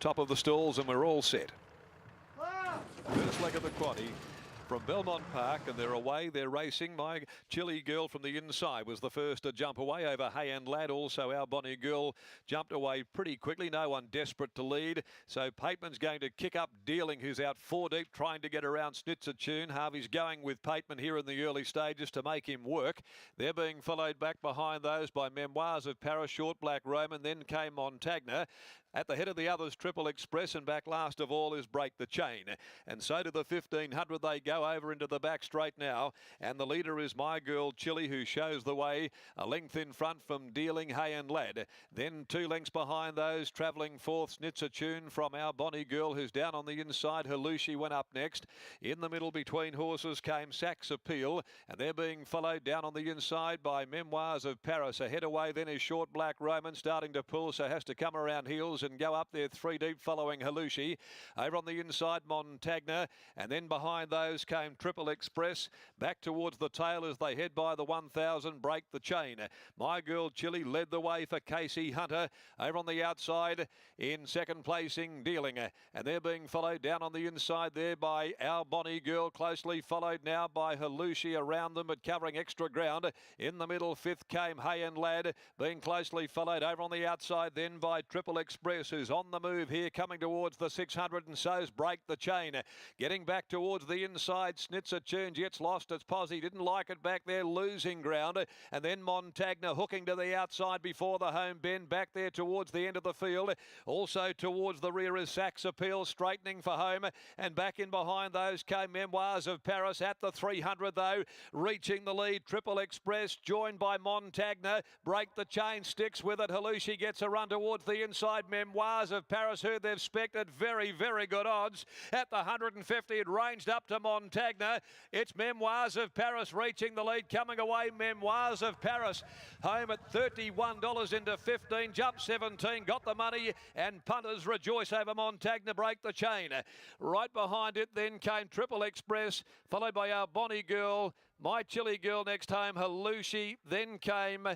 top of the stalls and we're all set. First leg of the quaddie from Belmont Park, and they're away, they're racing. My Chilly Girl from the inside was the first to jump away over Hay and Lad. Also, Our Bonnie Girl jumped away pretty quickly. No one desperate to lead. So Pateman's going to kick up Dealing, who's out 4 deep, trying to get around Snitzer Tune. Harvey's going with Pateman here in the early stages to make him work. They're being followed back behind those by Memoirs of Paris, Short Black Roman. Then came Montagna. At the head of the others, Triple Express, and back last of all is Break the Chain. And so to the 1500 they go over into the back straight now. And the leader is My Girl Chilly, who shows the way. A length in front from Dealing, Hay and Lad. Then 2 lengths behind those, travelling fourth, Snitzer Tune from Our Bonnie Girl, who's down on the inside. Halushi went up next. In the middle between horses came Sax Appeal, and they're being followed down on the inside by Memoirs of Paris. Ahead away then is Short Black Roman, starting to pull, so has to come around heels and go up there 3 deep following Halushi. Over on the inside, Montagna, and then behind those came Triple Express. Back towards the tail as they head by the 1000, Break the Chain. My Girl Chilly led the way for Casey Hunter. Over on the outside, in second placing, Dealing, and they're being followed down on the inside there by Our Bonnie Girl, closely followed now by Halushi around them, but covering extra ground. In the middle, 5th came Hay and Lad, being closely followed over on the outside then by Triple Express, who's on the move here, coming towards the 600, and so's Break the Chain. Getting back towards the inside, Snitzer Tune gets lost. It's Posse, didn't like it back there, losing ground. And then Montagna hooking to the outside before the home bend, back there towards the end of the field. Also towards the rear is Sax Appeal, straightening for home. And back in behind those came Memoirs of Paris at the 300 though, reaching the lead. Triple Express joined by Montagna. Break the Chain sticks with it. Halushi gets a run towards the inside. Memoirs of Paris, who they've spec'd at very, very good odds. At the 150, it ranged up to Montagna. It's Memoirs of Paris reaching the lead, coming away. Memoirs of Paris home at $31 into 15, jump 17, got the money, and punters rejoice over Montagna. Break the Chain. Right behind it then came Triple Express, followed by Our Bonnie Girl, My Chilly Girl next home, Halushi, then came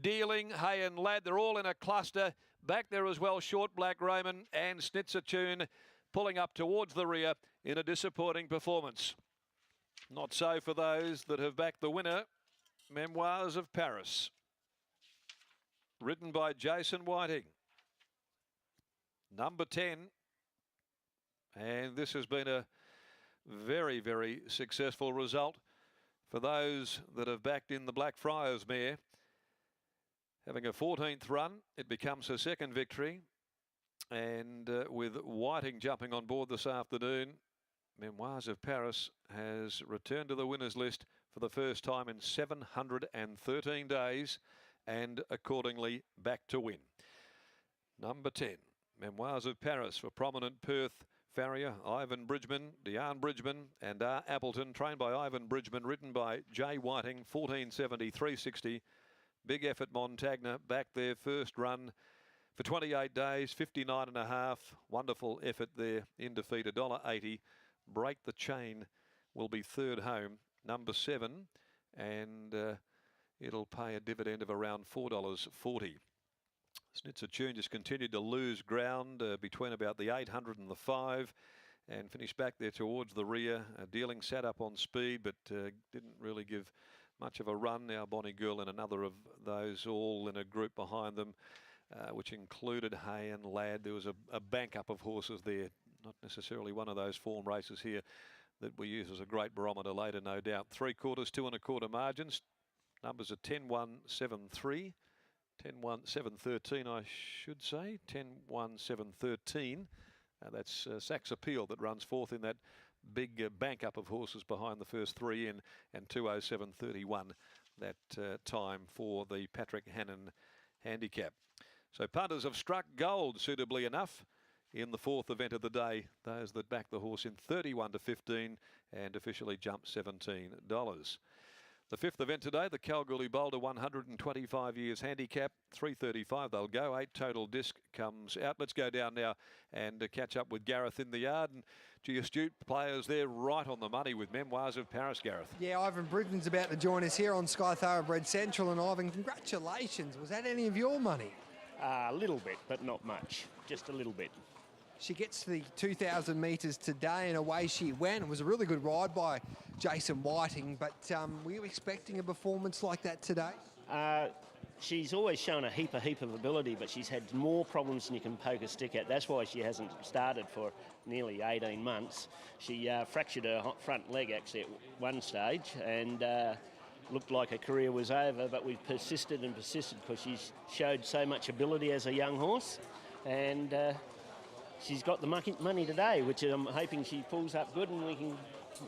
Dealing, Hay and Lad. They're all in a cluster. Back there as well, Short Black Roman and Snitzer Tune pulling up towards the rear in a disappointing performance. Not so for those that have backed the winner, Memoirs of Paris, ridden by Jason Whiting, number 10. And this has been a very, very successful result for those that have backed in the Blackfriars mare. Having a 14th run, it becomes her second victory. And with Whiting jumping on board this afternoon, Memoirs of Paris has returned to the winners list for the first time in 713 days, and accordingly back to win. Number 10, Memoirs of Paris, for prominent Perth farrier Ivan Bridgman, Deanne Bridgman and R. Appleton, trained by Ivan Bridgman, ridden by Jay Whiting, 1470, 360. Big effort Montagna, back their first run for 28 days, 59.5. Wonderful effort there in defeat, $1.80. Break the Chain will be third home, number 7, and it'll pay a dividend of around $4.40. Snitzer Tune just continued to lose ground between about the 800 and the 5, and finished back there towards the rear. Dealing sat up on speed, but didn't really give much of a run. Now Bonnie Girl and another of those, all in a group behind them, which included Hay and Lad. There was a bank up of horses there, not necessarily one of those form races here that we use as a great barometer later, no doubt. 3/4, 2 1/4 margins. Numbers are 10-1, 7-3, 10-1, 7-13, I should say. 10-1, 7-13. That's Sax Appeal that runs fourth in that big bank up of horses behind the first 3 in, and 2:07.31 that time for the Patrick Hannon handicap. So punters have struck gold suitably enough in the 4th event of the day, those that back the horse in 31 to 15 and officially jumped $17. The 5th event today, the Kalgoorlie Boulder 125 years handicap, 3:35 they'll go, 8 total disc comes out. Let's go down now and catch up with Gareth in the yard. And gee, astute players there, right on the money with Memoirs of Paris, Gareth. Yeah, Ivan Bridgman's about to join us here on Sky Thoroughbred Central. And Ivan, congratulations. Was that any of your money? A little bit, but not much. Just a little bit. She gets to the 2,000 metres today and away she went. It was a really good ride by Jason Whiting, but were you expecting a performance like that today? She's always shown a heap of ability, but she's had more problems than you can poke a stick at. That's why she hasn't started for nearly 18 months. She fractured her front leg actually at one stage and looked like her career was over, but we've persisted and persisted because she's showed so much ability as a young horse, and she's got the money today, which I'm hoping she pulls up good and we can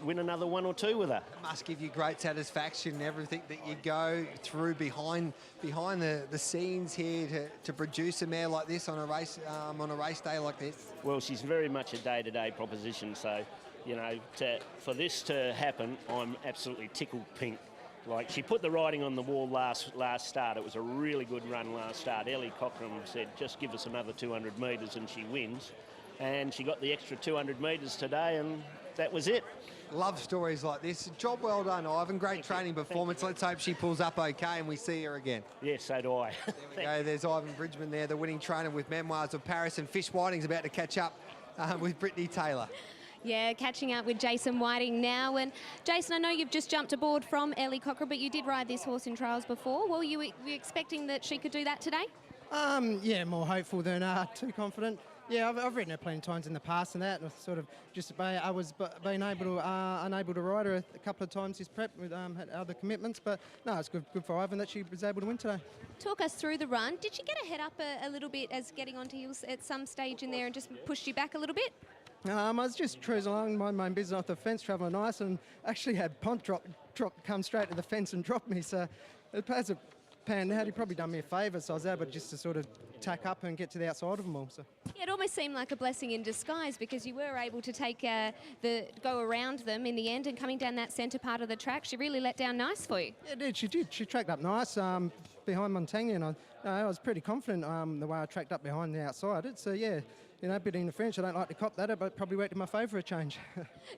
win another 1 or 2 with her. Must give you great satisfaction, everything that you go through behind the scenes here to produce a mare like this on a race day like this. Well, she's very much a day-to-day proposition, so you know, for this to happen, I'm absolutely tickled pink. Like, she put the writing on the wall last start. It was a really good run last start. Ellie Cochran said, just give us another 200 metres and she wins. And she got the extra 200 metres today, and that was it. Love stories like this. Job well done, Ivan. Great training performance. Let's hope she pulls up okay and we see her again. Yes, so do I. There we go. There's Ivan Bridgman there, the winning trainer with Memoirs of Paris, and Fish Whiting's about to catch up with Brittany Taylor. Yeah, catching up with Jason Whiting now. And Jason, I know you've just jumped aboard from Ellie Cochran, but you did ride this horse in trials before. Were you expecting that she could do that today? Yeah, more hopeful than too confident. Yeah, I've ridden her plenty of times in the past and that, and sort of just I was unable to ride her a couple of times this prep with had other commitments, but no, it's good for Ivan that she was able to win today. Talk us through the run. Did she get a head up a little bit as getting onto heels at some stage in there and just pushed you back a little bit? I was just cruising along, mind my own business off the fence, travelling nice, and actually had Pont come straight to the fence and drop me. So as it panned out, he probably done me a favour, so I was able just to sort of tack up and get to the outside of them all. So. Yeah, it almost seemed like a blessing in disguise because you were able to take go around them in the end, and coming down that centre part of the track, she really let down nice for you. Yeah, she did. She tracked up nice behind Montagna, and I was pretty confident the way I tracked up behind the outside. So yeah. You know, a bit in the French, I don't like to cop that, but probably worked in my favour a change.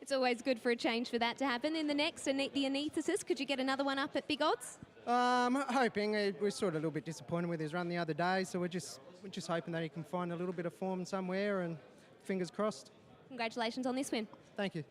It's always good for a change for that to happen. In the next, the anaesthetist, could you get another one up at big odds? Hoping. We're sort of a little bit disappointed with his run the other day, so we're just hoping that he can find a little bit of form somewhere, and fingers crossed. Congratulations on this win. Thank you.